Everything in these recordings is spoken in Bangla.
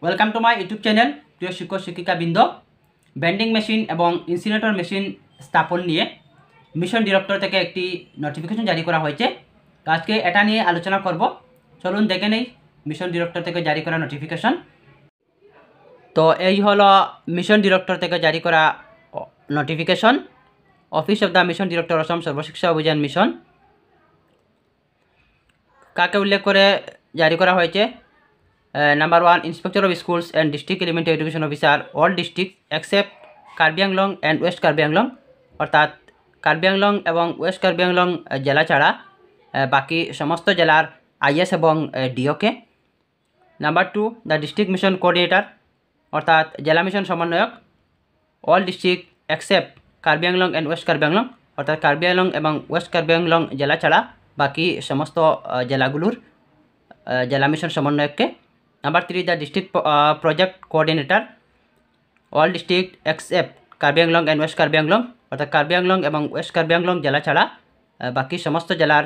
Welcome to my YouTube channel. প্রিয় শিক্ষক শিক্ষিকাবৃন্দ, ভেন্ডিং মেশিন এবং ইনসিনারেটর মেশিন স্থাপন নিয়ে মিশন ডিরেক্টর থেকে একটি নোটিফিকেশন জারি করা হয়েছে। তো আজকে এটা নিয়ে আলোচনা করব। চলুন দেখে নেই মিশন ডিরেক্টর থেকে জারি করা নোটিফিকেশন। তো এই হলো মিশন ডিরেক্টর থেকে জারি করা notification. Office of the mission director Assam Sarva Shiksha Abhiyan mission. কাকে উল্লেখ করে জারি করা হয়েছে? Number 1, Inspector of Schools and District Elementary Education Officer, all districts except Karbi Anglong and west Karbi Anglong, অর্থাৎ কার্বি আংলং এবং ওয়েস্ট কার্বি আংলং জেলা ছাড়া বাকি সমস্ত জেলার আইএস এবং ডিওকে। Number 2, the district mission coordinator, অর্থাৎ জেলা মিশন সমন্বয়ক, all district except Karbi Anglong and west Karbi Anglong, অর্থাৎ কার্বি আংলং এবং ওয়েস্ট কার্বি আংলং জেলা ছাড়া বাকি সমস্ত জেলাগুলোর জেলা মিশন সমন্বয়ককে। Number 3, the district project coordinator, all district except Karbi Anglong and west Karbi Anglong, অর্থাৎ কার্বি আংলং এবং ওয়েস্ট কার্বি আংলং জেলা ছাড়া বাকি সমস্ত জেলার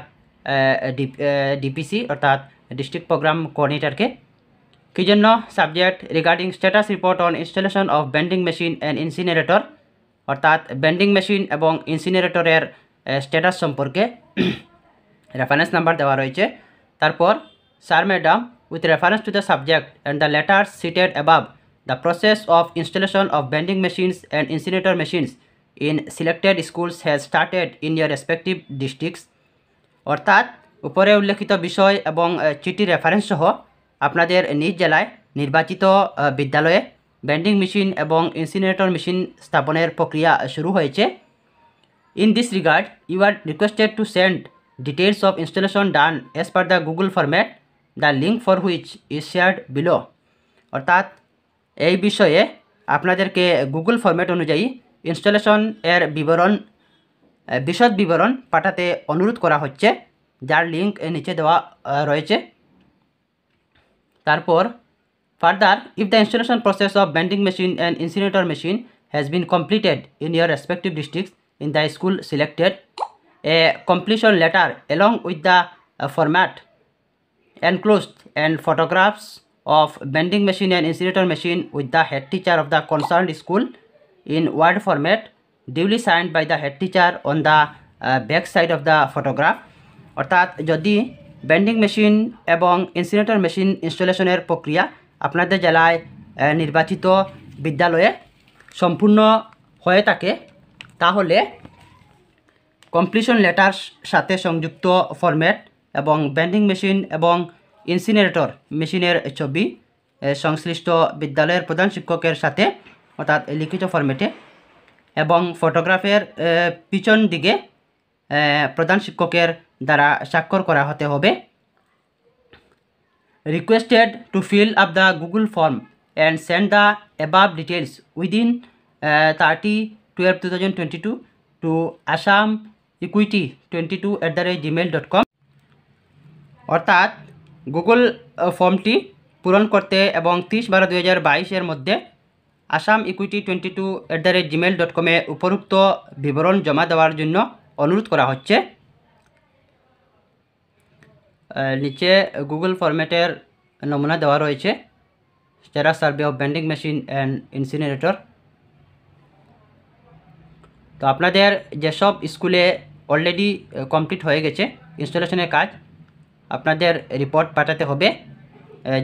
ডিপিসি অর্থাৎ ডিস্ট্রিক্ট প্রোগ্রাম কোঅর্ডিনেটরকে। কী জন্য? Subject regarding status report on installation of bending machine and incinerator, অর্থাৎ বেন্ডিং মেশিন এবং ইনসিনারেটরের স্ট্যাটাস সম্পর্কে রেফারেন্স নাম্বার দেওয়া রয়েছে। তারপর sir madam, with reference to the subject and the letters cited above, the process of installation of vending machines and incinerator machines in selected schools has started in your respective districts, অর্থাৎ উপরে উল্লেখিত বিষয় এবং চিঠি রেফারেন্স সহ আপনাদের নিজ জেলায় নির্বাচিত বিদ্যালয়ে ভেন্ডিং মেশিন এবং ইনসিনারেটর মেশিন স্থাপনের প্রক্রিয়া শুরু হয়েছে। In this regard, you are requested to send details of installation done as per the Google format, the link for which is shared below, অর্থাৎ এই বিষয়ে আপনাদেরকে গুগল ফরম্যাট অনুযায়ী ইনস্টলেশন এর বিশদ বিবরণ পাঠাতে অনুরোধ করা হচ্ছে, যার লিঙ্ক নিচে দেওয়া রয়েছে। তারপর further, if the installation process of bending machine and incinerator machine has been completed in your respective districts in the school selected, a completion letter along with the format enclosed and photographs of vending machine and incinerator machine with the head teacher of the concerned school in word format, duly signed by the head teacher on the back side of the photograph, অর্থাৎ যদি বেন্ডিং মেশিন এবং ইনসিনারেটর মেশিন ইনস্টলেশনের প্রক্রিয়া আপনাদের জেলায় নির্বাচিত বিদ্যালয়ে সম্পূর্ণ হয়ে থাকে, তাহলে কমপ্লিশন লেটার সাথে সংযুক্ত ফরম্যাট এবং বেন্ডিং মেশিন এবং ইনসিনারেটর মেশিনের ছবি সংশ্লিষ্ট বিদ্যালয়ের প্রধান শিক্ষকের সাথে, অর্থাৎ লিখিত ফরম্যাটে, এবং ফটোগ্রাফের পিছন দিকে প্রধান শিক্ষকের দ্বারা স্বাক্ষর করা হতে হবে। Requested to fill up the Google form and send the above details within 30/12/2022 to Assam equity22@gmail.com, অর্থাৎ গুগল ফর্মটি পূরণ করতে এবং 30/12/2022 মধ্যে আসাম equity22@gmail.com উপরোক্ত বিবরণ জমা দেওয়ার জন্য অনুরোধ করা হচ্ছে। নিচে গুগল ফরম্যাটের নমুনা দেওয়া রয়েছে, status survey of vending machine and incinerator. তো আপনাদের যেসব স্কুলে অলরেডি কমপ্লিট হয়ে গেছে ইনস্টলেশনের কাজ, আপনাদের রিপোর্ট পাঠাতে হবে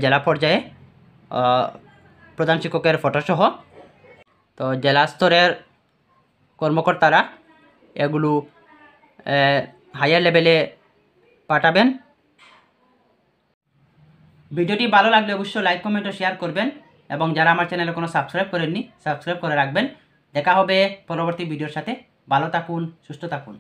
জেলা পর্যায়ে প্রধান শিক্ষকের ফটোসহ। তো জেলা স্তরের কর্মকর্তারা এগুলো হায়ার লেভেলে পাঠাবেন। ভিডিওটি ভালো লাগলে অবশ্যই লাইক কমেন্ট ও শেয়ার করবেন, এবং যারা আমার চ্যানেলে কোনো সাবস্ক্রাইব করেননি সাবস্ক্রাইব করে রাখবেন। দেখা হবে পরবর্তী ভিডিওর সাথে। ভালো থাকুন, সুস্থ থাকুন।